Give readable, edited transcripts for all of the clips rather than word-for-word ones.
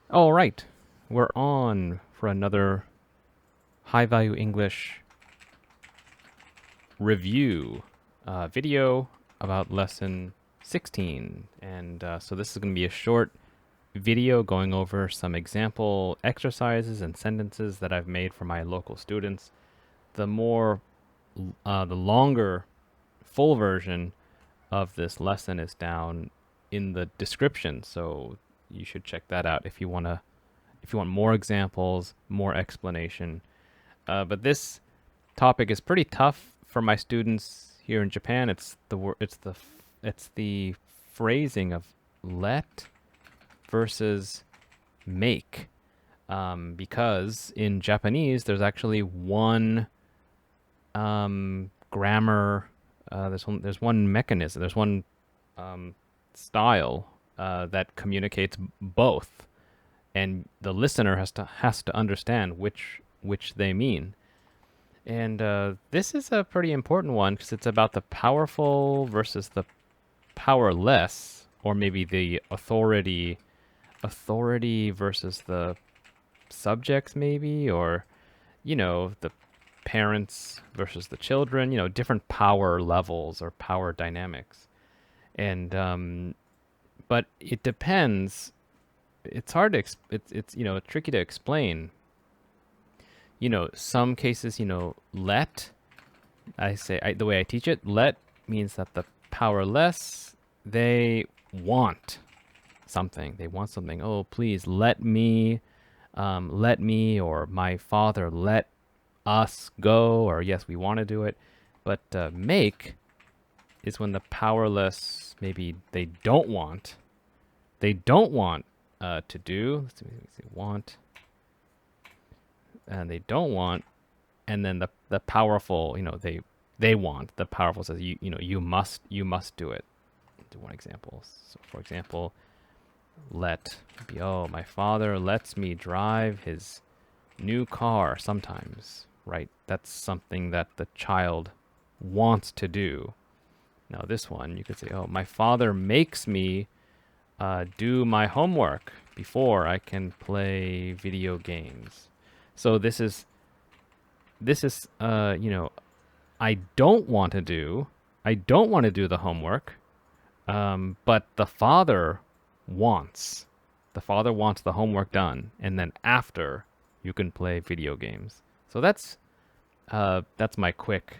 All right, we're on for another high value English review video about lesson 16. And so this is going to be a short video going over some example exercises and sentences that I've made for my local students. The longer full version of this lesson is down in the description, so you should check that out if you want more examples, more explanation. But this topic is pretty tough for my students here in Japan. It's the phrasing of let versus make, because in Japanese there's actually one grammar. There's one mechanism. There's one style that communicates both, and the listener has to understand which they mean. And this is a pretty important one because it's about the powerful versus the powerless, or maybe the authority versus the subjects, maybe, or the parents versus the children, different power levels or power dynamics. And but it depends. It's hard to it's tricky to explain. Some cases, let, the way I teach it, let means that the powerless, they want something. They want something. Oh, please let me, or my father, let us go, or yes, we want to do it. But make is when the powerless, maybe they don't want to do. Let's see, want, and they don't want, and then the powerful, they want. The powerful says you must do it. Do one example. So for example, let be, oh, my father lets me drive his new car sometimes, right? That's something that the child wants to do. Now this one, you could say, oh, my father makes me do my homework before I can play video games. So this is I don't want to do the homework, but the father wants the homework done, and then after you can play video games. So that's my quick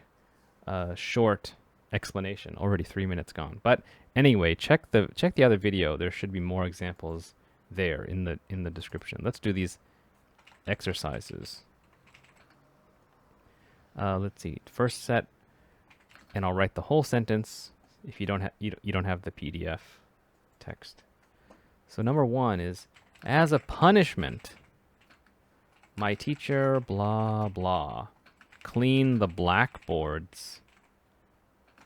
short explanation. Already 3 minutes gone. But anyway, check the other video. There should be more examples there in the description. Let's do these exercises. Let's see. First set, and I'll write the whole sentence if you don't have the PDF text. So number 1 is, as a punishment, my teacher blah blah cleaned the blackboards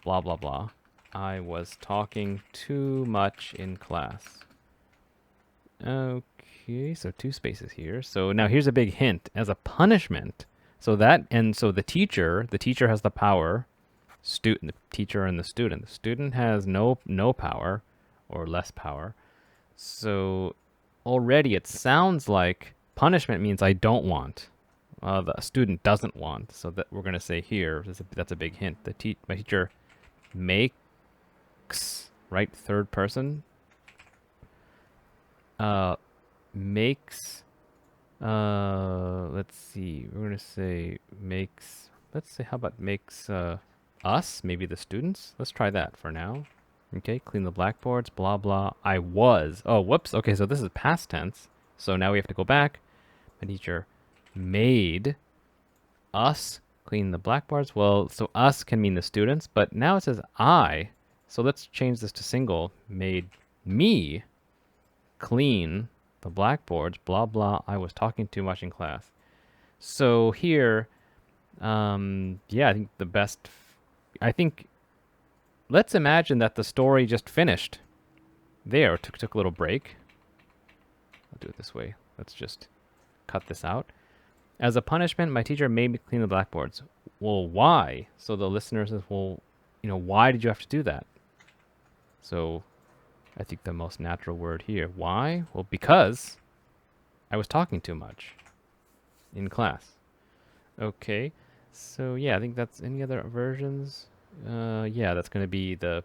blah blah blah. I was talking too much in class. Okay, so 2 spaces here. So now here's a big hint. As a punishment, so the teacher has the power. The teacher and the student. The student has no power or less power. So already it sounds like punishment means I don't want. The student doesn't want. So that we're going to say here, that's a big hint. My teacher makes, right? Third person. Makes, let's see, we're going to say makes, let's say, how about makes us, maybe the students? Let's try that for now. Okay, clean the blackboards, blah, blah. I was. Oh, whoops. Okay, so this is past tense. So now we have to go back. My teacher made us clean the blackboards. Well, so us can mean the students, but now it says I. So let's change this to single. Made me clean the blackboards, blah, blah. I was talking too much in class. So here, yeah, I think let's imagine that the story just finished there. Took a little break. I'll do it this way. Let's just cut this out. As a punishment, my teacher made me clean the blackboards. Well, why? So the listener says, well, why did you have to do that? So I think the most natural word here, why? Well, because I was talking too much in class. Okay. So yeah, I think that's any other versions. Yeah, that's going to be the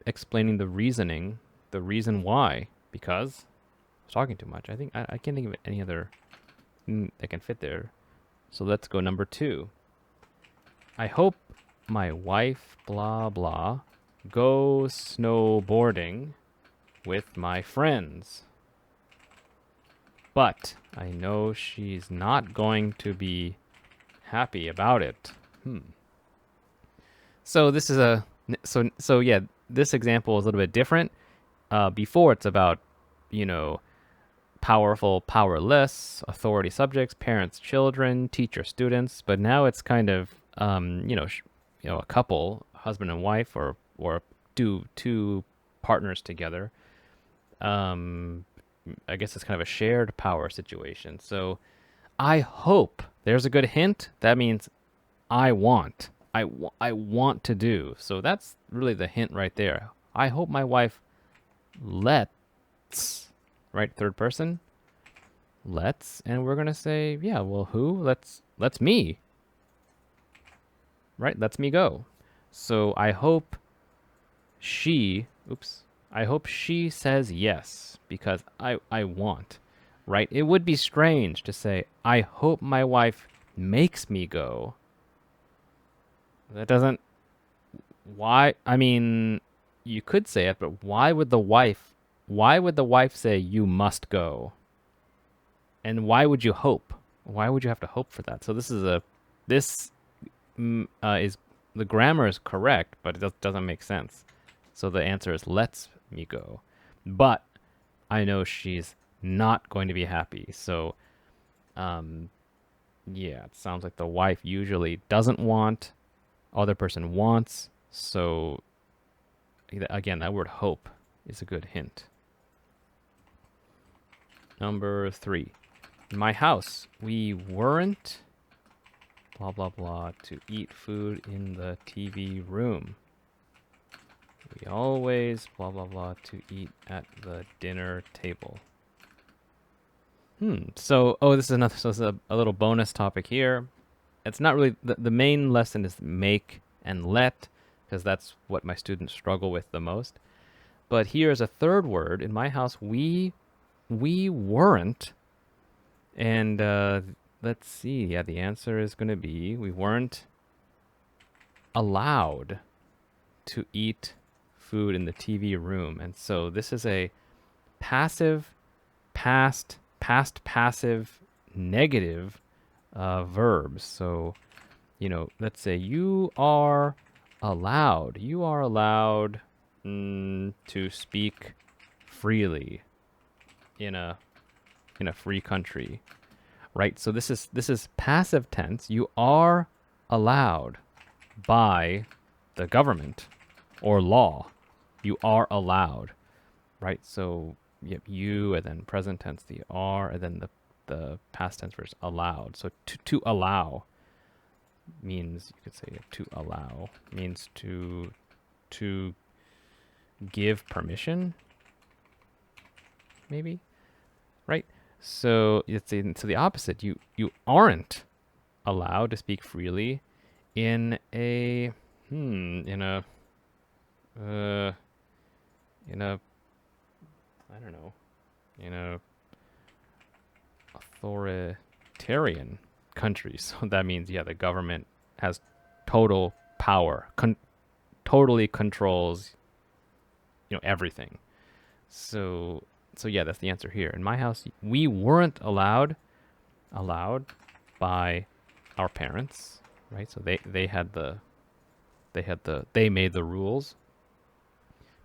explaining the reasoning, the reason why, because I was talking too much. I think I can't think of any other that can fit there. So let's go number 2. I hope my wife, blah, blah, goes snowboarding with my friends. But I know she's not going to be happy about it. So this is so yeah, this example is a little bit different. Before it's about, powerful, powerless, authority subjects, parents, children, teacher, students. But now it's kind of, a couple, husband and wife, or two partners together. I guess it's kind of a shared power situation. So I hope, there's a good hint. That means I want. I want to do. So that's really the hint right there. I hope my wife lets, right? Third person. Let's, and we're going to say, yeah, well, who? Let's me. Right? Lets me go. So I hope I hope she says yes because I want, right? It would be strange to say, I hope my wife makes me go. That doesn't, why? I mean, you could say it, but why would the wife say you must go? And why would you hope? Why would you have to hope for that? So this is the grammar is correct, but it doesn't make sense. So the answer is lets me go. But I know she's not going to be happy. So, yeah, it sounds like the wife usually doesn't want, other person wants. So, again, that word hope is a good hint. Number 3. In my house, we weren't, blah, blah, blah, to eat food in the TV room. We always, blah, blah, blah, to eat at the dinner table. So, this is a little bonus topic here. It's not really, the main lesson is make and let, because that's what my students struggle with the most. But here's a third word. In my house, we weren't. And let's see. Yeah, the answer is going to be we weren't allowed to eat food in the TV room. And so this is a passive, past passive, negative verbs. So, let's say you are allowed. You are allowed to speak freely in a free country, right? So this is passive tense. You are allowed by the government or law. You are allowed, right? So you, and then present tense, the are, and then the past tense verse allowed. So to allow means, you could say to allow means to give permission, maybe, right? So it's the opposite. You aren't allowed to speak freely in a I don't know, in a authoritarian country. So that means, yeah, the government has total power, totally controls, everything. So yeah, that's the answer here. In my house, we weren't allowed by our parents, right? So they made the rules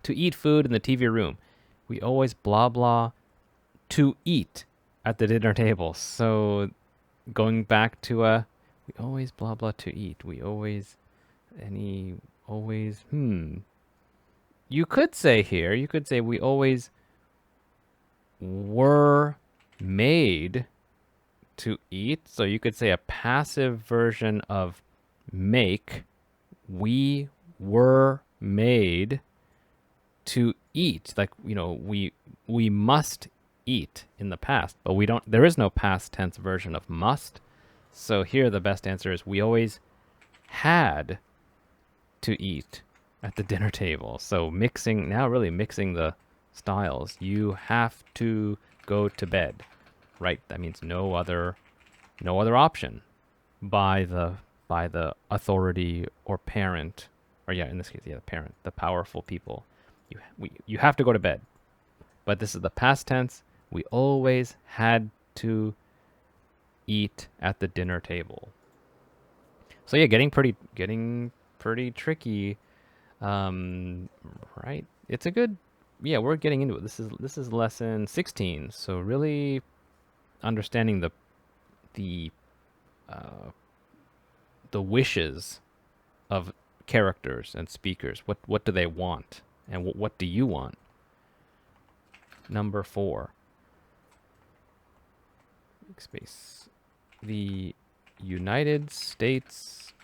to eat food in the TV room. We always blah blah to eat at the dinner table. So going back to we always blah blah to eat. We always You could say here, we always were made to eat. So you could say a passive version of make. We were made to eat. Like, we must eat in the past, but there is no past tense version of must. So here the best answer is we always had to eat at the dinner table. So really mixing the styles. You have to go to bed, right? That means no other option by the authority or parent, or in this case, the parent, the powerful people. You have to go to bed. But this is the past tense. We always had to eat at the dinner table. So yeah, getting pretty tricky. Right? It's a good. Yeah, we're getting into it. This is lesson 16. So really understanding the wishes of characters and speakers. What do they want, and what do you want? Number 4. Make space. The United States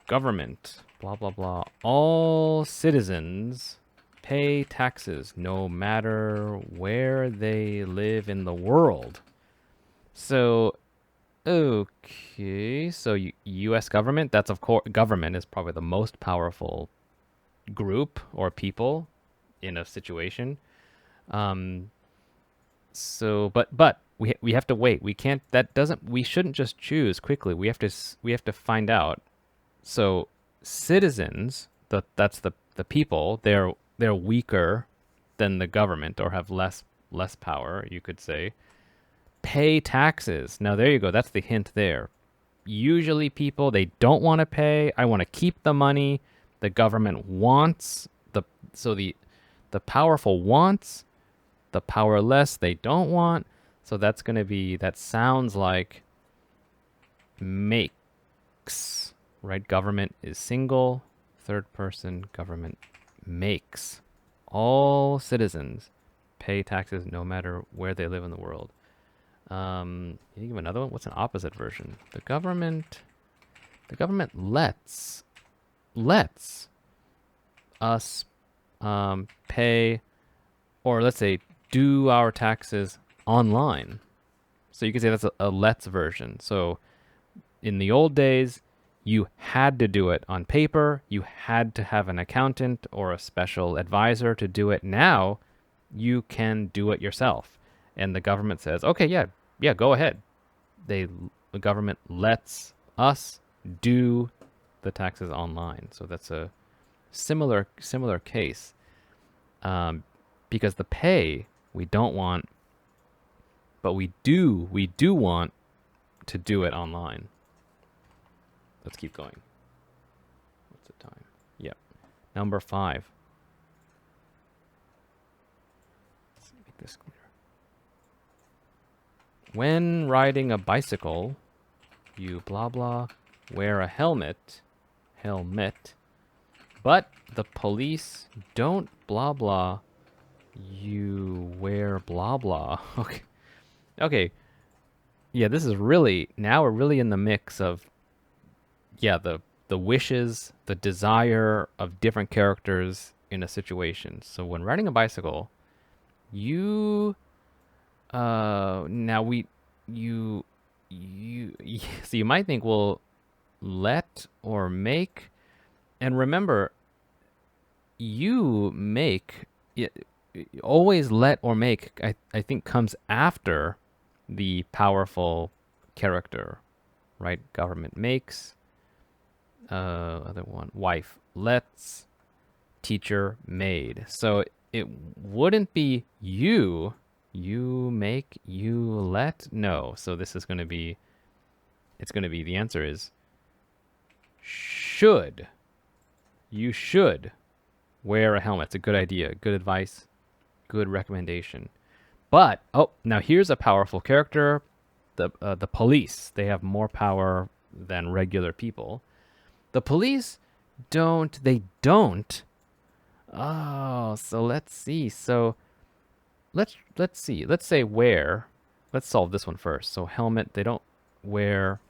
government, blah, blah, blah. All citizens pay taxes no matter where they live in the world. So, okay. So, U.S. government, that's of course, government is probably the most powerful group or people in a situation. So, but we have to wait. We can't. We shouldn't just choose quickly. We have to find out. So, citizens, that's the people. They're weaker than the government, or have less power, you could say. Pay taxes. Now there you go. That's the hint there. Usually people, they don't want to pay. I want to keep the money. The government wants the powerful wants. The powerless, they don't want. So that's going to be, that sounds like makes, right? Government is single, third person, government makes. All citizens pay taxes no matter where they live in the world. Can you think of another one? What's an opposite version? The government lets us pay, or let's say do our taxes online. So you can say that's a let's version. So in the old days, you had to do it on paper. You had to have an accountant or a special advisor to do it. Now you can do it yourself. And the government says, okay, yeah, go ahead. The government lets us do the taxes online. So that's a similar case. Because the pay we don't want, but we do want to do it online. Let's keep going. What's the time? Yep. Number 5. Let's make this clear. When riding a bicycle, you blah blah wear a helmet, but the police don't blah blah, you wear blah blah. Okay. Yeah, this is really, now we're really in the mix of, the wishes, the desire of different characters in a situation. So when riding a bicycle, so you might think, well, let or make, and remember, always let or make, I think, comes after the powerful character, right? Government makes, other one, wife lets, teacher made. So it wouldn't be you make, you let. No. So this is going to be, the answer is should. You should wear a helmet. It's a good idea, good advice, good recommendation. But, now here's a powerful character, the police. They have more power than regular people. The police don't. Oh, so let's see. So let's see. Let's say wear. Let's solve this one first. So helmet, they don't wear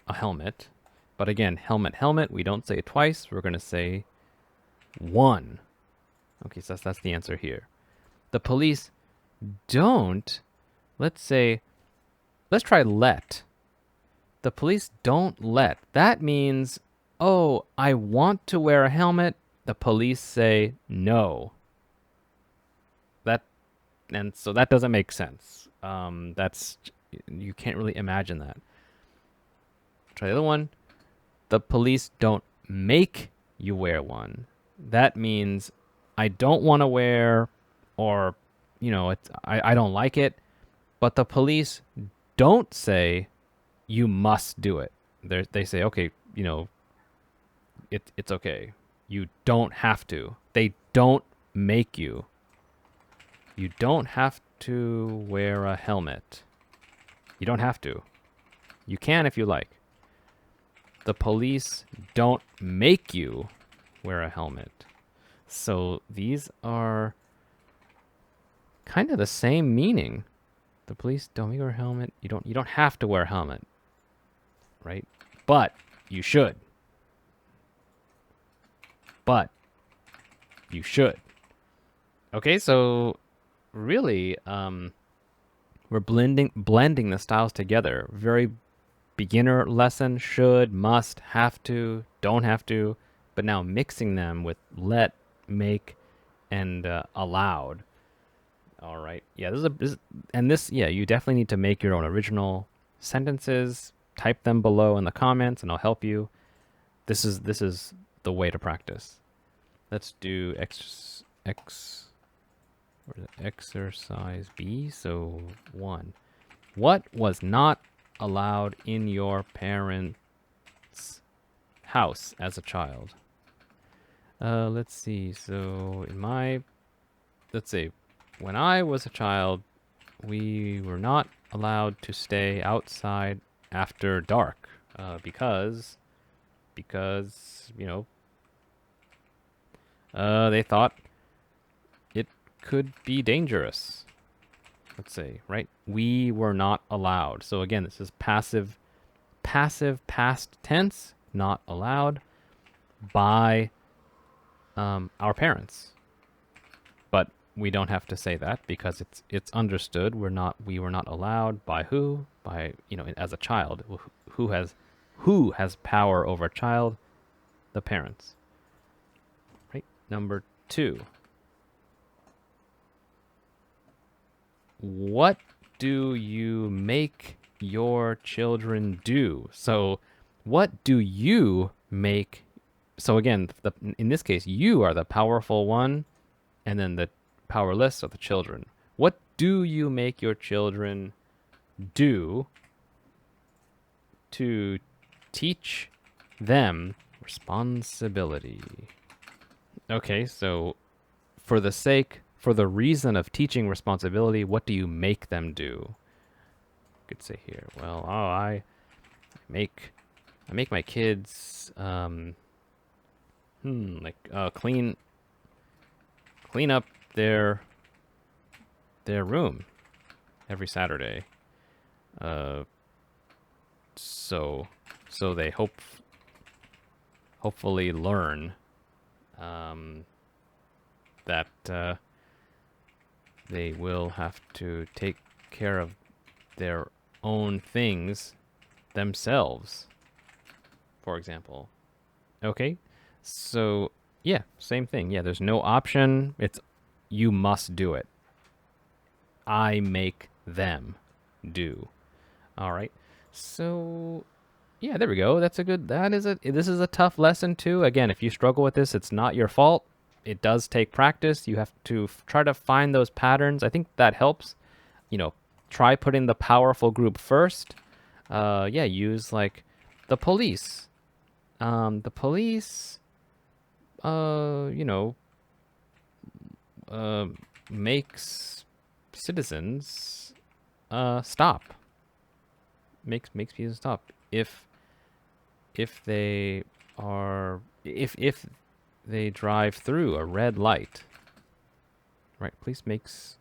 a helmet. But again, helmet, we don't say it twice. We're going to say one. Okay, so that's the answer here. The police don't, let's try let. The police don't let. That means, oh, I want to wear a helmet. The police say no. And so that doesn't make sense. You can't really imagine that. Try the other one. The police don't make you wear one. That means I don't want to wear, or I don't like it, but the police don't say you must do it. They say, okay, it's okay. You don't have to. They don't make you. You don't have to wear a helmet. You don't have to. You can if you like. The police don't make you wear a helmet. So these are kind of the same meaning. The police don't make you wear a helmet. You don't have to wear a helmet. Right? But you should. But you should. Okay, so really, we're blending the styles together. Very beginner lesson, should, must, have to, don't have to, but now mixing them with let, make, and allowed. All right, yeah, you definitely need to make your own original sentences. Type them below in the comments, and I'll help you. This is the way to practice. Let's do exercise B. So 1. What was not allowed in your parents' house as a child? Let's see. So let's say, when I was a child, we were not allowed to stay outside after dark because they thought it could be dangerous. Let's say, right? We were not allowed. So again, this is passive past tense, not allowed by our parents. But we don't have to say that because it's understood. We were not allowed by who? By, as a child. Who has power over a child? The parents. Right? Number 2. What do you make your children do? So, what do you make? So again, in this case, you are the powerful one, and then the powerless are the children. What do you make your children do to teach them responsibility? Okay, so for the reason of teaching responsibility, what do you make them do? Could say here, well, I make my kids clean up their room every Saturday. So they hopefully learn that they will have to take care of their own things themselves, for example. Okay, so yeah, same thing. Yeah, there's no option. It's you must do it. I make them do. All right. So yeah, there we go. This is a tough lesson too. Again, if you struggle with this, it's not your fault. It does take practice. You have to try to find those patterns. I think that helps. Try putting the powerful group first. Use like the police. The police, makes citizens stop. Makes people stop if they drive through a red light. Right? Police makes,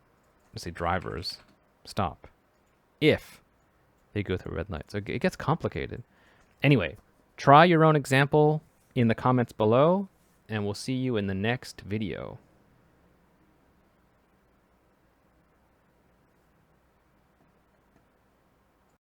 let's say, drivers stop if they go through a red light. So it gets complicated. Anyway, try your own example in the comments below, and we'll see you in the next video.